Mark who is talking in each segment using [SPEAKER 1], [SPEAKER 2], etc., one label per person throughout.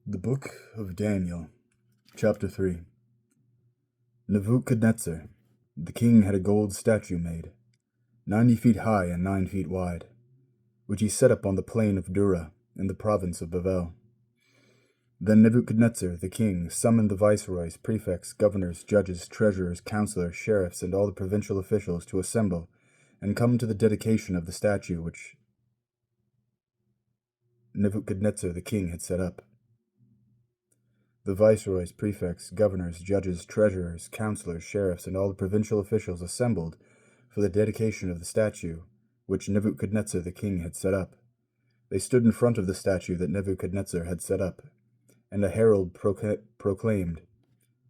[SPEAKER 1] The Book of Daniel, Chapter 3. Nebuchadnezzar, the king, had a gold statue made, 90 feet high and 9 feet wide, which he set up on the plain of Dura, in the province of Bavel. Then Nebuchadnezzar, the king, summoned the viceroys, prefects, governors, judges, treasurers, counselors, sheriffs, and all the provincial officials to assemble and come to the dedication of the statue which Nebuchadnezzar, the king, had set up. The viceroys, prefects, governors, judges, treasurers, counselors, sheriffs, and all the provincial officials assembled for the dedication of the statue which Nebuchadnezzar the king had set up. They stood in front of the statue that Nebuchadnezzar had set up, and a herald proclaimed,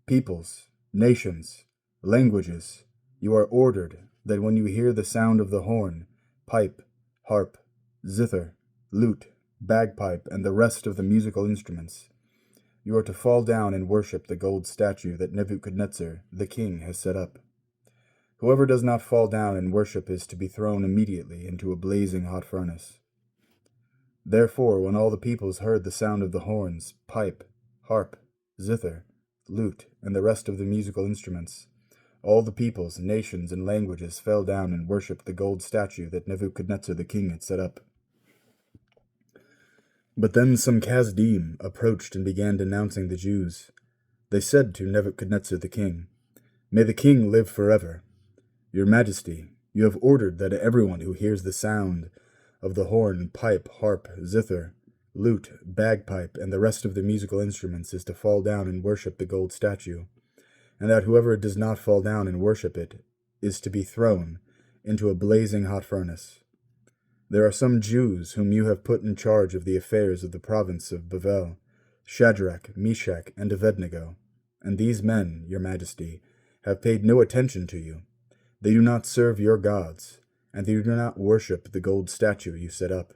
[SPEAKER 1] "Peoples, nations, languages, you are ordered that when you hear the sound of the horn, pipe, harp, zither, lute, bagpipe, and the rest of the musical instruments, you are to fall down and worship the gold statue that Nebuchadnezzar, the king, has set up. Whoever does not fall down and worship is to be thrown immediately into a blazing hot furnace." Therefore, when all the peoples heard the sound of the horns, pipe, harp, zither, lute, and the rest of the musical instruments, all the peoples, nations, and languages fell down and worshipped the gold statue that Nebuchadnezzar the king had set up. But then some Kasdim approached and began denouncing the Jews. They said to Nebuchadnezzar the king, "May the king live forever. Your Majesty, you have ordered that everyone who hears the sound of the horn, pipe, harp, zither, lute, bagpipe, and the rest of the musical instruments is to fall down and worship the gold statue, and that whoever does not fall down and worship it is to be thrown into a blazing hot furnace. There are some Jews whom you have put in charge of the affairs of the province of Bavel, Shadrach, Meshach, and Abednego, and these men, your Majesty, have paid no attention to you. They do not serve your gods, and they do not worship the gold statue you set up."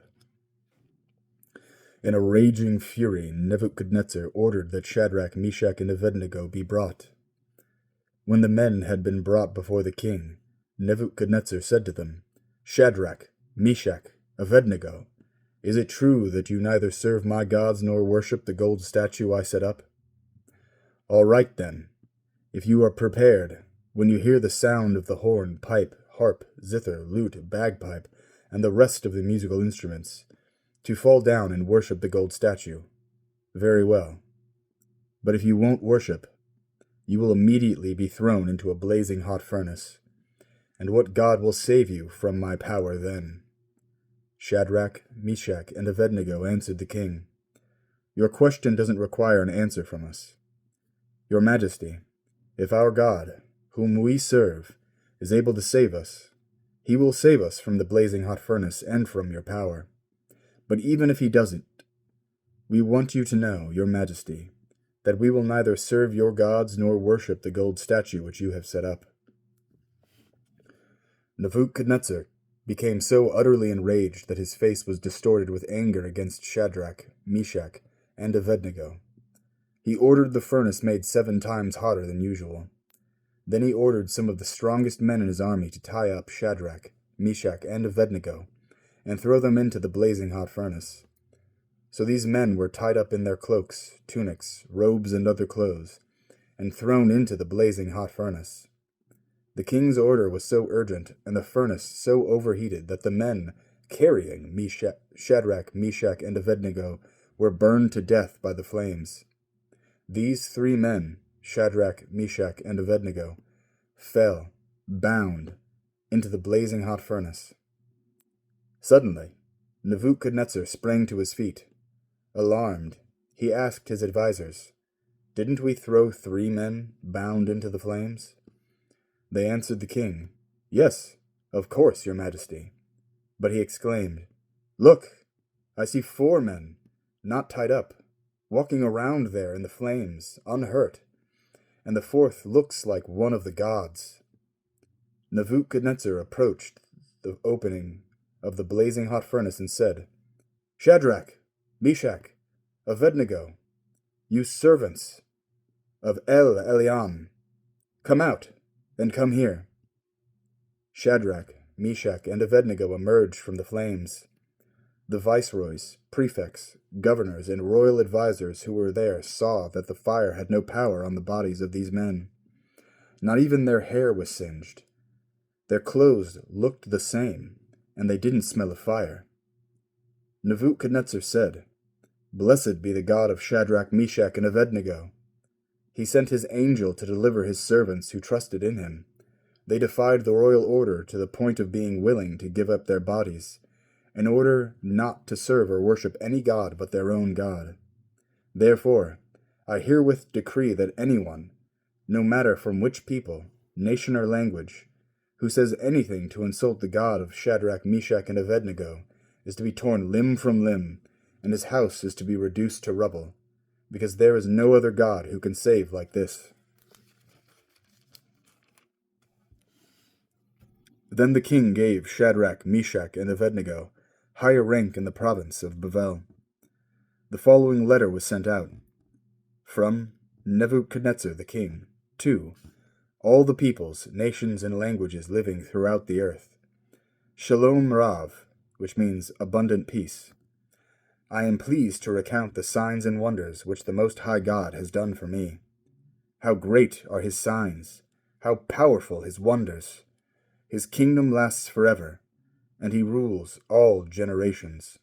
[SPEAKER 1] In a raging fury, Nebuchadnezzar ordered that Shadrach, Meshach, and Abednego be brought. When the men had been brought before the king, Nebuchadnezzar said to them, "Shadrach, Meshach, Aved-N'go, is it true that you neither serve my gods nor worship the gold statue I set up? All right then, if you are prepared, when you hear the sound of the horn, pipe, harp, zither, lute, bagpipe, and the rest of the musical instruments, to fall down and worship the gold statue, very well. But if you won't worship, you will immediately be thrown into a blazing hot furnace. And what God will save you from my power then?" Shadrach, Meshach, and Abednego answered the king, "Your question doesn't require an answer from us. Your Majesty, if our God, whom we serve, is able to save us, he will save us from the blazing hot furnace and from your power. But even if he doesn't, we want you to know, your Majesty, that we will neither serve your gods nor worship the gold statue which you have set up." Nebuchadnezzar became so utterly enraged that his face was distorted with anger against Shadrach, Meshach, and Abednego. He ordered the furnace made 7 times hotter than usual. Then he ordered some of the strongest men in his army to tie up Shadrach, Meshach, and Abednego, and throw them into the blazing hot furnace. So these men were tied up in their cloaks, tunics, robes, and other clothes, and thrown into the blazing hot furnace. The king's order was so urgent, and the furnace so overheated, that the men carrying Shadrach, Meshach, and Abednego were burned to death by the flames. These 3 men, Shadrach, Meshach, and Abednego, fell, bound, into the blazing hot furnace. Suddenly, Nebuchadnezzar sprang to his feet. Alarmed, he asked his advisers, "Didn't we throw 3 men bound into the flames?" They answered the king, "Yes, of course, your Majesty." But he exclaimed, "Look, I see 4 men, not tied up, walking around there in the flames, unhurt, and the 4th looks like one of the gods." Nebuchadnezzar approached the opening of the blazing hot furnace and said, "Shadrach, Meshach, Abednego, you servants of El Elyon, come out and come here." Shadrach, Meshach, and Abednego emerged from the flames. The viceroys, prefects, governors, and royal advisers who were there saw that the fire had no power on the bodies of these men. Not even their hair was singed. Their clothes looked the same, and they didn't smell of fire. Nebuchadnezzar said, "Blessed be the God of Shadrach, Meshach, and Abednego. He sent his angel to deliver his servants who trusted in him. They defied the royal order to the point of being willing to give up their bodies, in order not to serve or worship any god but their own God. Therefore, I herewith decree that anyone, no matter from which people, nation, or language, who says anything to insult the God of Shadrach, Meshach, and Abednego is to be torn limb from limb, and his house is to be reduced to rubble, because there is no other God who can save like this." Then the king gave Shadrach, Meshach, and Abednego higher rank in the province of Babel. The following letter was sent out. From Nebuchadnezzar the king, to all the peoples, nations, and languages living throughout the earth. Shalom Rav, which means abundant peace. I am pleased to recount the signs and wonders which the Most High God has done for me. How great are his signs, how powerful his wonders. His kingdom lasts forever, and he rules all generations.